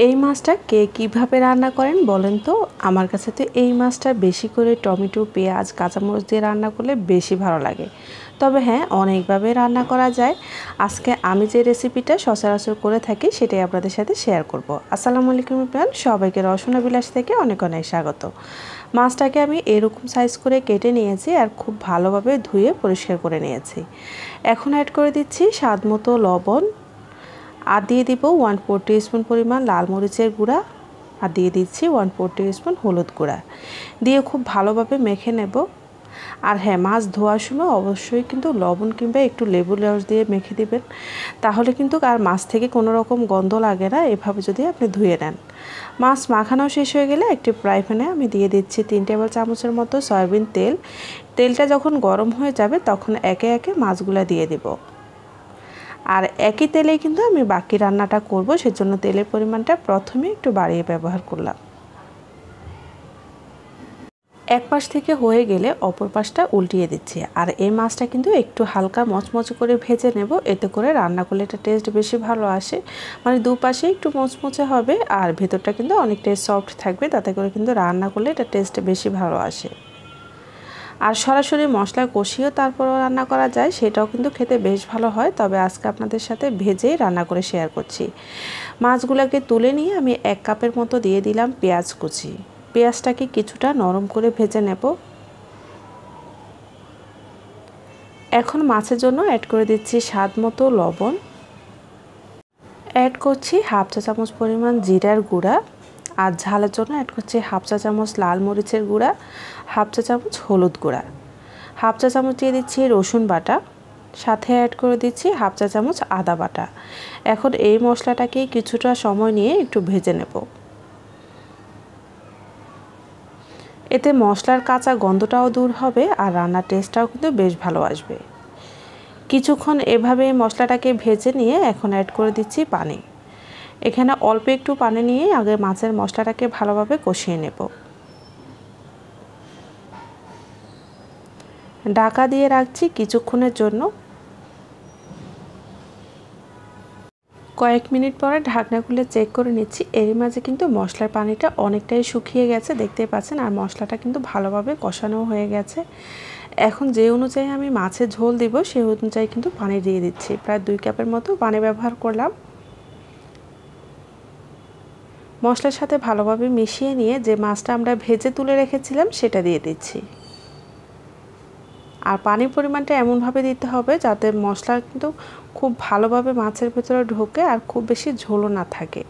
এই মাছটা কে কীভাবে রান্না করেন বলেন তো? আমার কাছে তো এই মাছটা বেশি করে টমেটো, পেঁয়াজ, কাঁচামরিচ দিয়ে রান্না করলে বেশি ভালো লাগে। তবে হ্যাঁ, অনেকভাবে রান্না করা যায়। আজকে আমি যে রেসিপিটা সচরাচর করে থাকি সেটাই আপনাদের সাথে শেয়ার করব। আসসালামু আলাইকুম এভরিওয়ান, সবাইকে রসনা বিলাস থেকে অনেক অনেক স্বাগত। মাছটাকে আমি এরকম সাইজ করে কেটে নিয়েছি আর খুব ভালোভাবে ধুয়ে পরিষ্কার করে নিয়েছি। এখন অ্যাড করে দিচ্ছি স্বাদ মতো লবণ, আর দিয়ে দিব 1/4 টিস্পুন পরিমাণ লাল মরিচের গুঁড়া, আর দিয়ে দিচ্ছি 1/4 টিস্পুন হলুদ গুঁড়া দিয়ে খুব ভালোভাবে মেখে নেব। আর হ্যাঁ, মাছ ধোয়ার সময় অবশ্যই কিন্তু লবণ কিংবা একটু লেবুর রস দিয়ে মেখে দিবেন, তাহলে কিন্তু আর মাছ থেকে কোনো রকম গন্ধ লাগে না এভাবে যদি আপনি ধুয়ে নেন। মাছ মাখানো শেষ হয়ে গেলে একটি ফ্রাই প্যানে আমি দিয়ে দিচ্ছি 3 টেবিল চামচের মতো সয়াবিন তেল। তেলটা যখন গরম হয়ে যাবে তখন একে একে মাছগুলো দিয়ে দিব। আর একই তেলেই কিন্তু আমি বাকি রান্নাটা করব, সেজন্য তেলের পরিমাণটা প্রথমে একটু বাড়িয়ে ব্যবহার করলাম। এক পাশ থেকে হয়ে গেলে অপর পাশটা উল্টিয়ে দিচ্ছি। আর এই মাছটা কিন্তু একটু হালকা মচমচে করে ভেজে নেব, এতে করে রান্না করলে এটা টেস্ট বেশি ভালো আসে। মানে দুপাশে একটু মচমচে হবে আর ভেতরটা কিন্তু অনেকটাই সফট থাকবে, তাতে করে কিন্তু রান্না করলে এটা টেস্ট বেশি ভালো আসে। আর সরাসরি মশলা কষিয়েও তারপরও রান্না করা যায়, সেটাও কিন্তু খেতে বেশ ভালো হয়। তবে আজকে আপনাদের সাথে ভেজেই রান্না করে শেয়ার করছি। মাছগুলোকে তুলে নিয়ে আমি 1 কাপের মতো দিয়ে দিলাম পেঁয়াজ কুচি। পেঁয়াজটাকে কিছুটা নরম করে ভেজে নেব। এখন মাছের জন্য অ্যাড করে দিচ্ছি স্বাদ মতো লবণ, অ্যাড করছি হাফ চা চামচ পরিমাণ জিরার গুঁড়া, আর ঝালের জন্য অ্যাড করছি হাফ চা চামচ লাল মরিচের গুঁড়া, হাফ চা চামচ হলুদ গুঁড়া, হাফ চা চামচ দিয়ে দিচ্ছি রসুন বাটা, সাথে অ্যাড করে দিচ্ছি হাফ চা চামচ আদা বাটা। এখন এই মশলাটাকে কিছুটা সময় নিয়ে একটু ভেজে নেব। এতে মশলার কাঁচা গন্ধটাও দূর হবে আর রান্নার টেস্টটাও কিন্তু বেশ ভালো আসবে। কিছুক্ষণ এভাবে মশলাটাকে ভেজে নিয়ে এখন অ্যাড করে দিচ্ছি পানি। এখানে অল্প একটু পানি নিয়ে আগে মাছের মশলাটাকে ভালোভাবে কষিয়ে নেব। ঢাকা দিয়ে রাখছি কিছুক্ষণের জন্য। কয়েক মিনিট পরে ঢাকনা খুলে চেক করে নিচ্ছি, এর মাঝে কিন্তু মশলার পানিটা অনেকটাই শুকিয়ে গেছে, দেখতেই পাচ্ছেন। আর মশলাটা কিন্তু ভালোভাবে কষানো হয়ে গেছে। এখন যে অনুযায়ী আমি মাছের ঝোল দিব সেই অনুযায়ী কিন্তু পানি দিয়ে দিচ্ছি। প্রায় 2 কাপের মতো পানি ব্যবহার করলাম। মশলার সাথে ভালোভাবে মিশিয়ে নিয়ে যে মাছটা আমরা ভেজে তুলে রেখেছিলাম সেটা দিয়ে দিচ্ছি। আর পানির পরিমাণটা এমনভাবে দিতে হবে যাতে মশলা কিন্তু খুব ভালোভাবে মাছের ভেতরে ঢোকে আর খুব বেশি ঝোলও না থাকে।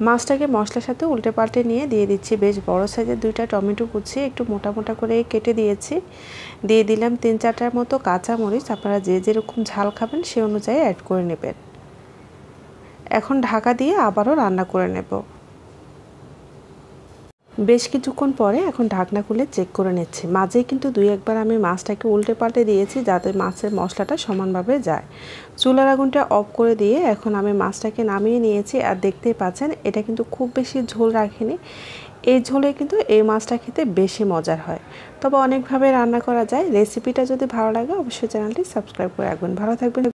মাছটাকে মশলার সাথে উল্টে পাল্টে নিয়ে দিয়ে দিচ্ছি বেশ বড় সাইজের 2টা টমেটো কুচি, একটু মোটা মোটা করে কেটে দিয়েছি। দিয়ে দিলাম 3-4টার মতো কাঁচামরিচ, আপনারা যে যেরকম ঝাল খাবেন সে অনুযায়ী অ্যাড করে নেবেন। এখন ঢাকা দিয়ে আবারও রান্না করে নেব। বেশ কিছুক্ষণ পরে এখন ঢাকনা খুলে চেক করে নিচ্ছি। মাঝেই কিন্তু 2-1 বার আমি মাছটাকে উল্টে পাল্টে দিয়েছি যাতে মাছের মশলাটা সমানভাবে যায়। চুলার আগুনটা অফ করে দিয়ে এখন আমি মাছটাকে নামিয়ে নিয়েছি। আর দেখতেই পাচ্ছেন এটা কিন্তু খুব বেশি ঝোল রাখিনি। এই ঝোলে কিন্তু এই মাছটা খেতে বেশি মজার হয়। তবে অনেকভাবে রান্না করা যায়। রেসিপিটা যদি ভালো লাগে অবশ্যই চ্যানেলটি সাবস্ক্রাইব করে রাখবেন। ভালো থাকবেন।